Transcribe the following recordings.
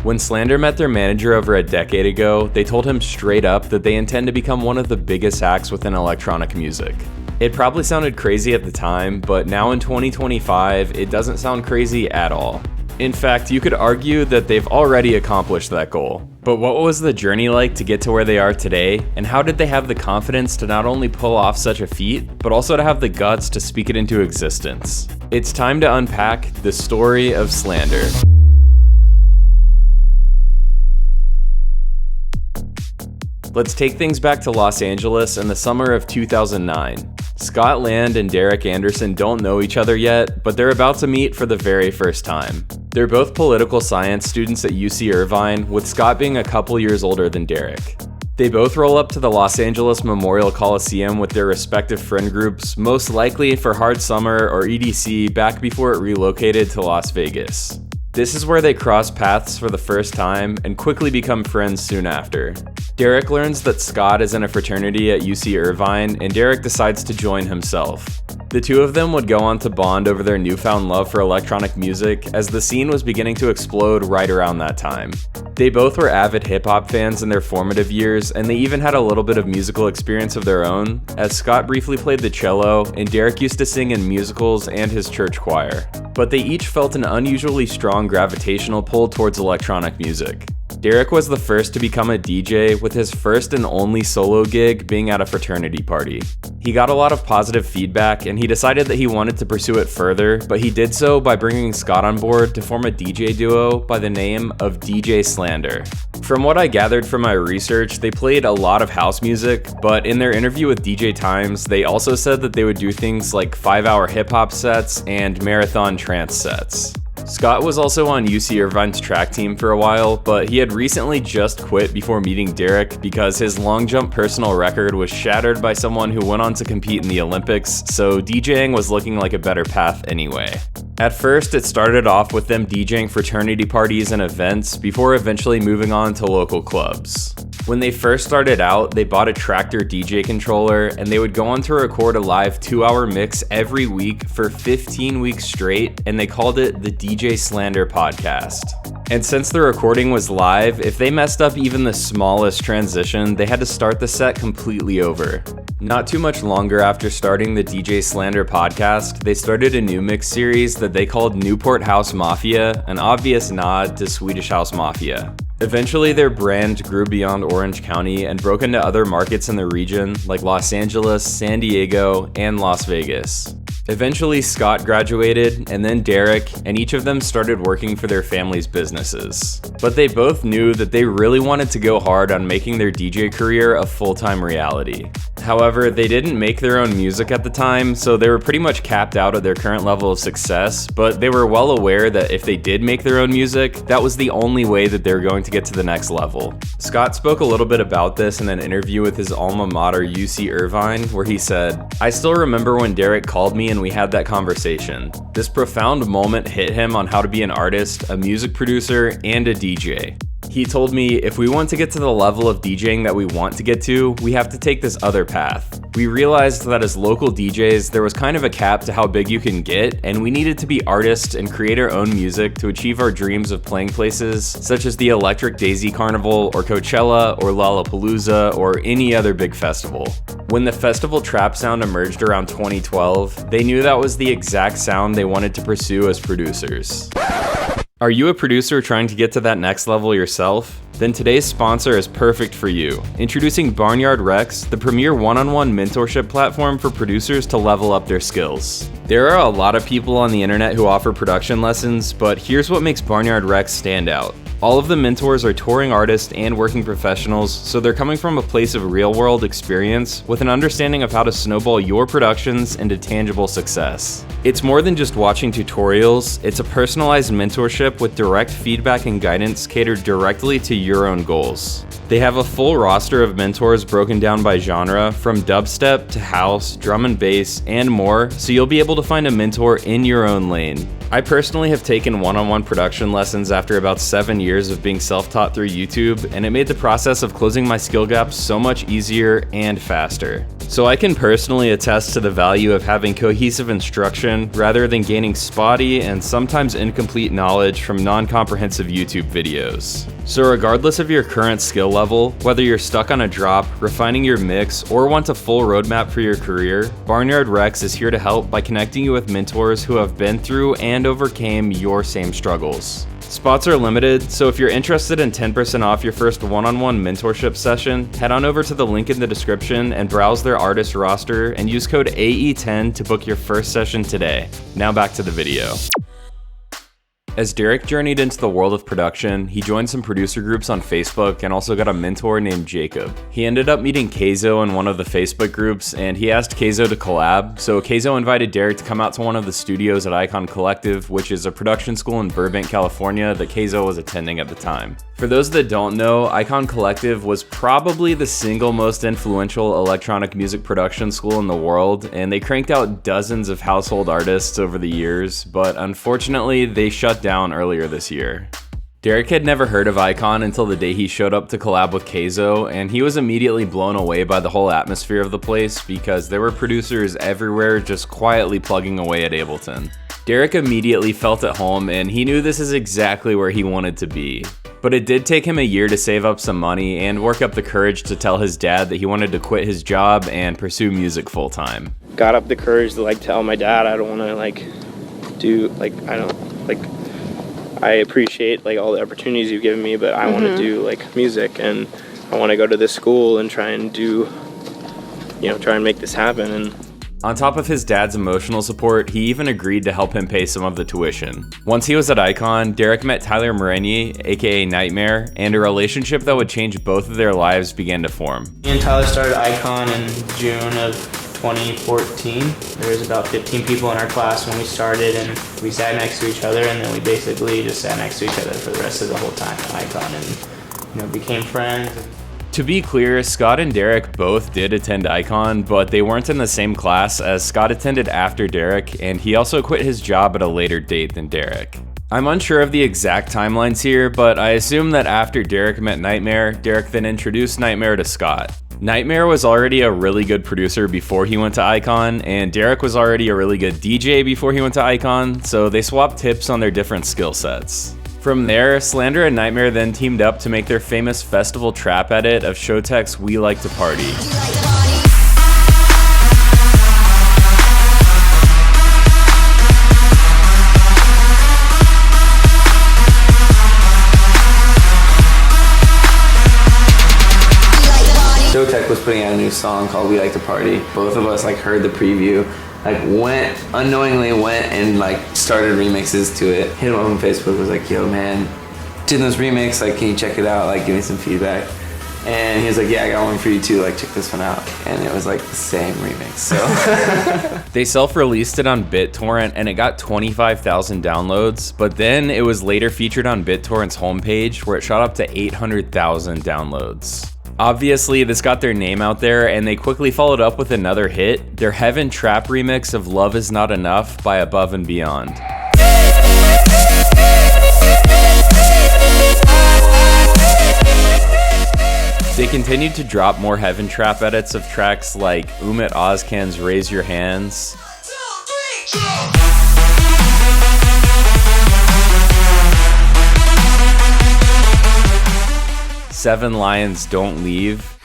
When Slander met their manager over a decade ago, they told him straight up that they intend to become one of the biggest acts within electronic music. It probably sounded crazy at the time, but now in 2025, it doesn't sound crazy at all. In fact, you could argue that they've already accomplished that goal. But what was the journey like to get to where they are today, and how did they have the confidence to not only pull off such a feat, but also to have the guts to speak it into existence? It's time to unpack the story of Slander. Let's take things back to Los Angeles in the summer of 2009. Scott Land and Derek Anderson don't know each other yet, but they're about to meet for the very first time. They're both political science students at UC Irvine, with Scott being a couple years older than Derek. They both roll up to the Los Angeles Memorial Coliseum with their respective friend groups, most likely for Hard Summer or EDC back before it relocated to Las Vegas. This is where they cross paths for the first time and quickly become friends soon after. Derek learns that Scott is in a fraternity at UC Irvine, and Derek decides to join himself. The two of them would go on to bond over their newfound love for electronic music, as the scene was beginning to explode right around that time. They both were avid hip-hop fans in their formative years, and they even had a little bit of musical experience of their own, as Scott briefly played the cello, and Derek used to sing in musicals and his church choir. But they each felt an unusually strong gravitational pull towards electronic music. Derek was the first to become a DJ, with his first and only solo gig being at a fraternity party. He got a lot of positive feedback, and he decided that he wanted to pursue it further, but he did so by bringing Scott on board to form a DJ duo by the name of DJ Slander. From what I gathered from my research, they played a lot of house music, but in their interview with DJ Times, they also said that they would do things like 5-hour hip-hop sets and marathon trance sets. Scott was also on UC Irvine's track team for a while, but he had recently just quit before meeting Derek because his long jump personal record was shattered by someone who went on to compete in the Olympics, so DJing was looking like a better path anyway. At first, it started off with them DJing fraternity parties and events before eventually moving on to local clubs. When they first started out, they bought a Tractor DJ controller, and they would go on to record a live 2-hour mix every week for 15 weeks straight, and they called it the DJ Slander podcast. And since the recording was live, if they messed up even the smallest transition, they had to start the set completely over. Not too much longer after starting the DJ Slander podcast, they started a new mix series that they called Newport House Mafia, an obvious nod to Swedish House Mafia. Eventually, their brand grew beyond Orange County and broke into other markets in the region like Los Angeles, San Diego, and Las Vegas. Eventually, Scott graduated, and then Derek, and each of them started working for their families' businesses. But they both knew that they really wanted to go hard on making their DJ career a full-time reality. However, they didn't make their own music at the time, so they were pretty much capped out at their current level of success, but they were well aware that if they did make their own music, that was the only way that they were going to get to the next level. Scott spoke a little bit about this in an interview with his alma mater, UC Irvine, where he said, "I still remember when Derek called me and we had that conversation. This profound moment hit him on how to be an artist, a music producer, and a DJ. He told me, if we want to get to the level of DJing that we want to get to, we have to take this other path. We realized that as local DJs, there was kind of a cap to how big you can get, and we needed to be artists and create our own music to achieve our dreams of playing places such as the Electric Daisy Carnival or Coachella or Lollapalooza or any other big festival." When the festival trap sound emerged around 2012, they knew that was the exact sound they wanted to pursue as producers. Are you a producer trying to get to that next level yourself? Then today's sponsor is perfect for you. Introducing Barnyard Recs, the premier one-on-one mentorship platform for producers to level up their skills. There are a lot of people on the internet who offer production lessons, but here's what makes Barnyard Recs stand out. All of the mentors are touring artists and working professionals, so they're coming from a place of real-world experience with an understanding of how to snowball your productions into tangible success. It's more than just watching tutorials, it's a personalized mentorship with direct feedback and guidance catered directly to your own goals. They have a full roster of mentors broken down by genre, from dubstep to house, drum and bass, and more, so you'll be able to find a mentor in your own lane. I personally have taken one-on-one production lessons after about 7 years years of being self-taught through YouTube, and it made the process of closing my skill gaps so much easier and faster. So I can personally attest to the value of having cohesive instruction rather than gaining spotty and sometimes incomplete knowledge from non-comprehensive YouTube videos. So regardless of your current skill level, whether you're stuck on a drop, refining your mix, or want a full roadmap for your career, Barnyard Rex is here to help by connecting you with mentors who have been through and overcame your same struggles. Spots are limited, so if you're interested in 10% off your first one-on-one mentorship session, head on over to the link in the description and browse their artist roster and use code AE10 to book your first session today. Now back to the video. As Derek journeyed into the world of production, he joined some producer groups on Facebook and also got a mentor named Jacob. He ended up meeting Keizo in one of the Facebook groups, and he asked Keizo to collab, so Keizo invited Derek to come out to one of the studios at Icon Collective, which is a production school in Burbank, California that Keizo was attending at the time. For those that don't know, Icon Collective was probably the single most influential electronic music production school in the world, and they cranked out dozens of household artists over the years, but unfortunately they shut down earlier this year. Derek had never heard of Icon until the day he showed up to collab with Keizo, and he was immediately blown away by the whole atmosphere of the place because there were producers everywhere just quietly plugging away at Ableton. Derek immediately felt at home, and he knew this is exactly where he wanted to be. But it did take him a year to save up some money and work up the courage to tell his dad that he wanted to quit his job and pursue music full time. Got up the courage to tell my dad I don't want to I appreciate all the opportunities you've given me, but I want to do music, and I want to go to this school and try and make this happen. And on top of his dad's emotional support, he even agreed to help him pay some of the tuition. Once he was at Icon, Derek met Tyler Morenier, aka Nightmare, and a relationship that would change both of their lives began to form. Me and Tyler started Icon in June of 2014. There was about 15 people in our class when we started, and we sat next to each other, and then we basically just sat next to each other for the rest of the whole time at Icon, and became friends. To be clear, Scott and Derek both did attend Icon, but they weren't in the same class as Scott attended after Derek, and he also quit his job at a later date than Derek. I'm unsure of the exact timelines here, but I assume that after Derek met Nightmare, Derek then introduced Nightmare to Scott. Nightmare was already a really good producer before he went to Icon, and Derek was already a really good DJ before he went to Icon, so they swapped tips on their different skill sets. From there, Slander and Nightmare then teamed up to make their famous festival trap edit of Showtek's We Like to Party. Showtek was putting out a new song called We Like to Party. Both of us heard the preview, unknowingly went and started remixes to it. Hit him up on Facebook, was like, yo man, did this remix, can you check it out, give me some feedback. And he was like, yeah, I got one for you too, check this one out. And it was the same remix, so. They self-released it on BitTorrent and it got 25,000 downloads, but then it was later featured on BitTorrent's homepage where it shot up to 800,000 downloads. Obviously, this got their name out there, and they quickly followed up with another hit, their Heaven Trap remix of Love Is Not Enough by Above and Beyond. They continued to drop more Heaven Trap edits of tracks like Umit Ozcan's Raise Your Hands, Seven Lions Don't Leave,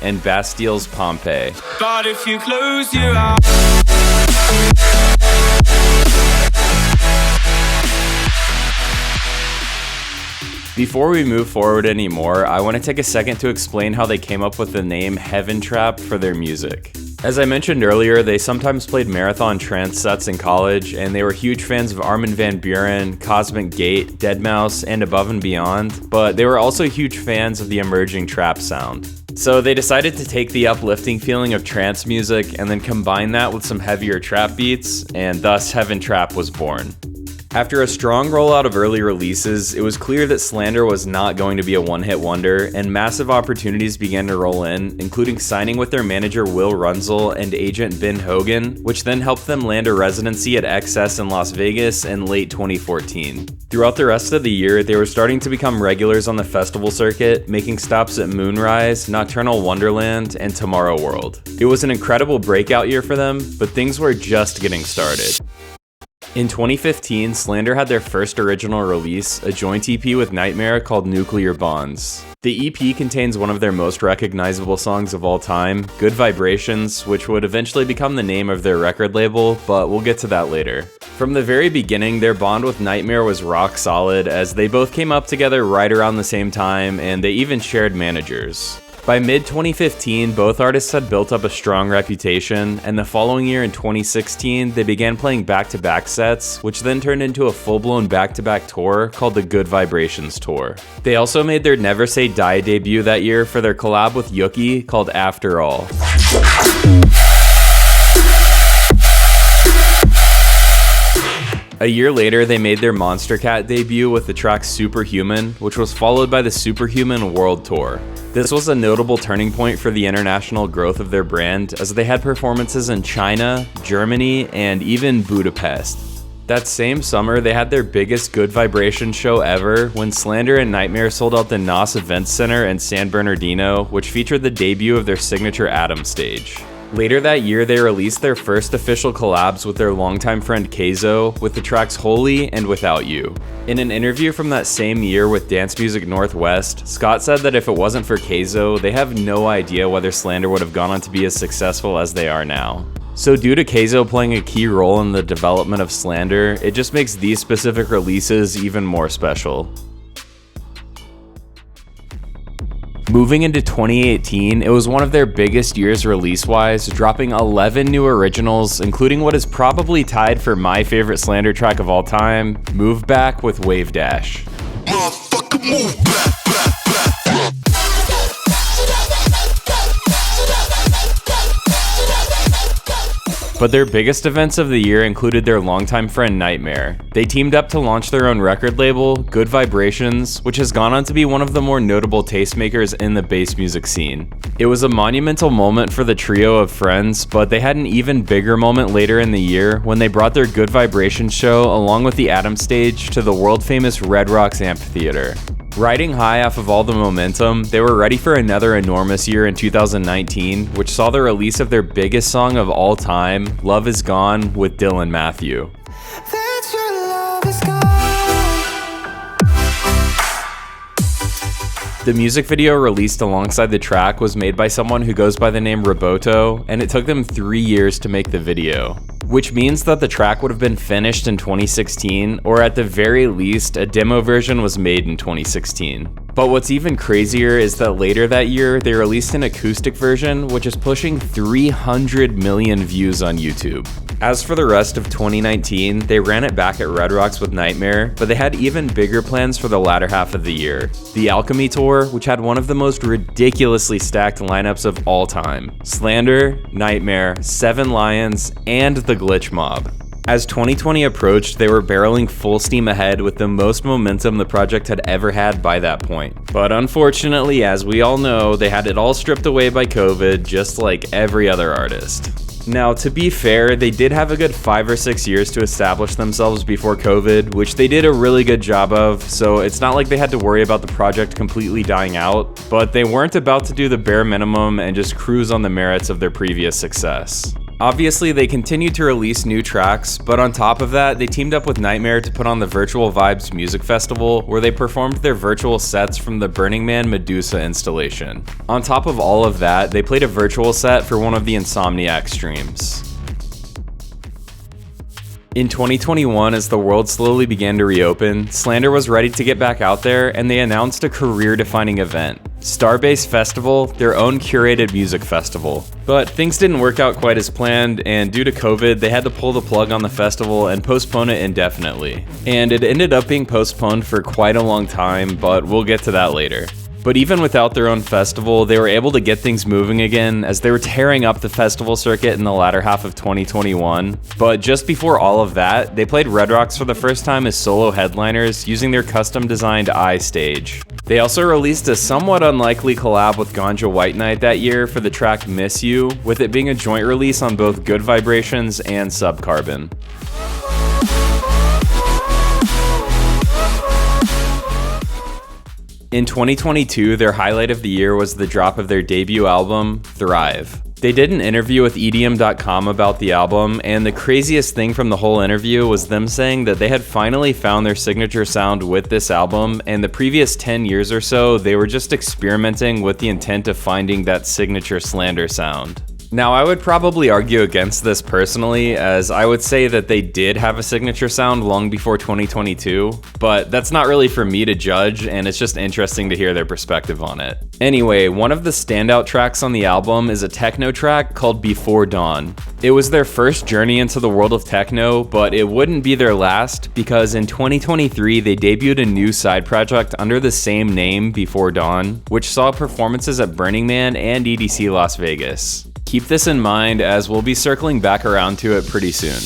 and Bastille's Pompeii. But if you close your eyes. Before we move forward anymore, I want to take a second to explain how they came up with the name Heaven Trap for their music. As I mentioned earlier, they sometimes played marathon trance sets in college, and they were huge fans of Armin van Buuren, Cosmic Gate, Deadmau5, and Above and Beyond, but they were also huge fans of the emerging trap sound. So they decided to take the uplifting feeling of trance music and then combine that with some heavier trap beats, and thus Heaven Trap was born. After a strong rollout of early releases, it was clear that Slander was not going to be a one-hit wonder, and massive opportunities began to roll in, including signing with their manager Will Runzel and agent Ben Hogan, which then helped them land a residency at XS in Las Vegas in late 2014. Throughout the rest of the year, they were starting to become regulars on the festival circuit, making stops at Moonrise, Nocturnal Wonderland, and Tomorrow World. It was an incredible breakout year for them, but things were just getting started. In 2015, Slander had their first original release, a joint EP with Nightmare called Nuclear Bonds. The EP contains one of their most recognizable songs of all time, Good Vibrations, which would eventually become the name of their record label, but we'll get to that later. From the very beginning, their bond with Nightmare was rock solid, as they both came up together right around the same time, and they even shared managers. By mid-2015, both artists had built up a strong reputation, and the following year in 2016, they began playing back-to-back sets, which then turned into a full-blown back-to-back tour called the Good Vibrations Tour. They also made their Never Say Die debut that year for their collab with Yuki called After All. A year later, they made their Monster Cat debut with the track Superhuman, which was followed by the Superhuman World Tour. This was a notable turning point for the international growth of their brand, as they had performances in China, Germany, and even Budapest. That same summer, they had their biggest Good Vibration show ever when Slander and Nightmare sold out the NOS Events Center in San Bernardino, which featured the debut of their signature Atom stage. Later that year, they released their first official collabs with their longtime friend Keizo with the tracks Holy and Without You. In an interview from that same year with Dance Music Northwest, Scott said that if it wasn't for Keizo, they have no idea whether Slander would have gone on to be as successful as they are now. So due to Keizo playing a key role in the development of Slander, it just makes these specific releases even more special. Moving into 2018, it was one of their biggest years release-wise, dropping 11 new originals, including what is probably tied for my favorite Slander track of all time, Move Back with Wave Dash. Motherfucker, move back. But their biggest events of the year included their longtime friend Nightmare. They teamed up to launch their own record label, Good Vibrations, which has gone on to be one of the more notable tastemakers in the bass music scene. It was a monumental moment for the trio of friends, but they had an even bigger moment later in the year when they brought their Good Vibrations show along with the Atom stage to the world-famous Red Rocks Amphitheater. Riding high off of all the momentum, they were ready for another enormous year in 2019, which saw the release of their biggest song of all time, Love Is Gone, with Dylan Matthew. The music video released alongside the track was made by someone who goes by the name Roboto, and it took them 3 years to make the video. Which means that the track would have been finished in 2016, or at the very least, a demo version was made in 2016. But what's even crazier is that later that year, they released an acoustic version, which is pushing 300 million views on YouTube. As for the rest of 2019, they ran it back at Red Rocks with Nightmare, but they had even bigger plans for the latter half of the year. The Alchemy tour, which had one of the most ridiculously stacked lineups of all time. Slander, Nightmare, Seven Lions, and the Glitch Mob. As 2020 approached, they were barreling full steam ahead with the most momentum the project had ever had by that point. But unfortunately, as we all know, they had it all stripped away by COVID, just like every other artist. Now, to be fair, they did have a good 5 or 6 years to establish themselves before COVID, which they did a really good job of, so it's not like they had to worry about the project completely dying out, but they weren't about to do the bare minimum and just cruise on the merits of their previous success. Obviously, they continued to release new tracks, but on top of that, they teamed up with Nightmare to put on the Virtual Vibes Music Festival, where they performed their virtual sets from the Burning Man Medusa installation. On top of all of that, they played a virtual set for one of the Insomniac streams. In 2021, as the world slowly began to reopen, Slander was ready to get back out there, and they announced a career-defining event, Starbase Festival, their own curated music festival. But things didn't work out quite as planned, and due to COVID, they had to pull the plug on the festival and postpone it indefinitely. And it ended up being postponed for quite a long time, but we'll get to that later. But even without their own festival, they were able to get things moving again as they were tearing up the festival circuit in the latter half of 2021. But just before all of that, they played Red Rocks for the first time as solo headliners using their custom designed I stage. They also released a somewhat unlikely collab with Ganja White Knight that year for the track Miss You, with it being a joint release on both Good Vibrations and Subcarbon. In 2022, their highlight of the year was the drop of their debut album, Thrive. They did an interview with EDM.com about the album, and the craziest thing from the whole interview was them saying that they had finally found their signature sound with this album, and the previous 10 years or so, they were just experimenting with the intent of finding that signature Slander sound. Now, I would probably argue against this personally, as I would say that they did have a signature sound long before 2022, but that's not really for me to judge, and it's just interesting to hear their perspective on it. Anyway, one of the standout tracks on the album is a techno track called Before Dawn. It was their first journey into the world of techno, but it wouldn't be their last, because in 2023 they debuted a new side project under the same name, Before Dawn, which saw performances at Burning Man and EDC Las Vegas. Keep this in mind as we'll be circling back around to it pretty soon.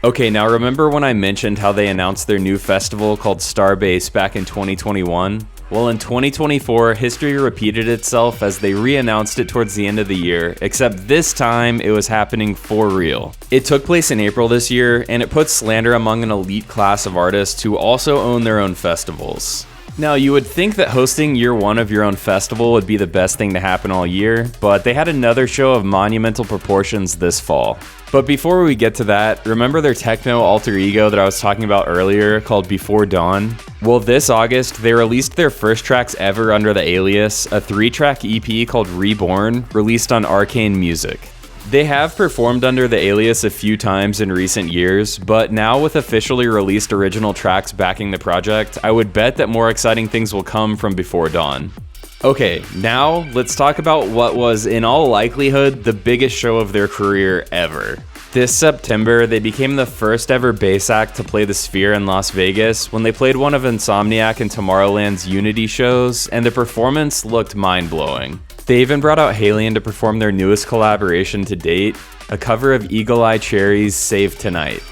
Okay, now remember when I mentioned how they announced their new festival called Starbase back in 2021? Well, in 2024, history repeated itself as they re-announced it towards the end of the year, except this time it was happening for real. It took place in April this year, and it puts Slander among an elite class of artists who also own their own festivals. Now, you would think that hosting year one of your own festival would be the best thing to happen all year, but they had another show of monumental proportions this fall. But before we get to that, remember their techno alter ego that I was talking about earlier called Before Dawn? Well, this August, they released their first tracks ever under the alias, a 3-track EP called Reborn, released on Arcane Music. They have performed under the alias a few times in recent years, but now with officially released original tracks backing the project, I would bet that more exciting things will come from Before Dawn. Okay, now let's talk about what was, in all likelihood, the biggest show of their career ever. This September, they became the first ever bass act to play the Sphere in Las Vegas when they played one of Insomniac and Tomorrowland's Unity shows, and the performance looked mind-blowing. They even brought out Halion to perform their newest collaboration to date, a cover of Eagle Eye Cherry's Save Tonight.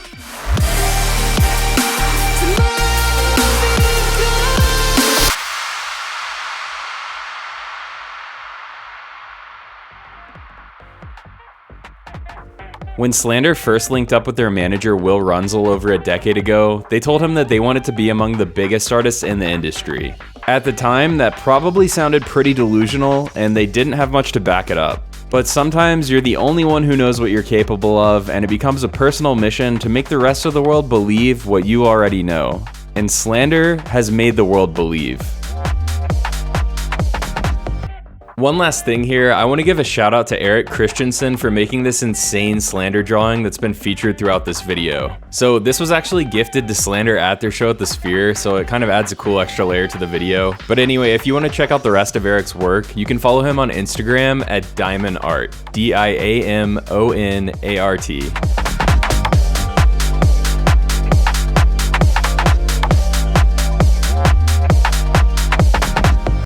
When Slander first linked up with their manager Will Runzel over a decade ago, they told him that they wanted to be among the biggest artists in the industry. At the time, that probably sounded pretty delusional, and they didn't have much to back it up. But sometimes you're the only one who knows what you're capable of, and it becomes a personal mission to make the rest of the world believe what you already know. And Slander has made the world believe. One last thing here, I want to give a shout out to Eric Christensen for making this insane Slander drawing that's been featured throughout this video. So this was actually gifted to Slander at their show at the Sphere, so it kind of adds a cool extra layer to the video. But anyway, if you want to check out the rest of Eric's work, you can follow him on Instagram at Diamond Art, DIAMONART.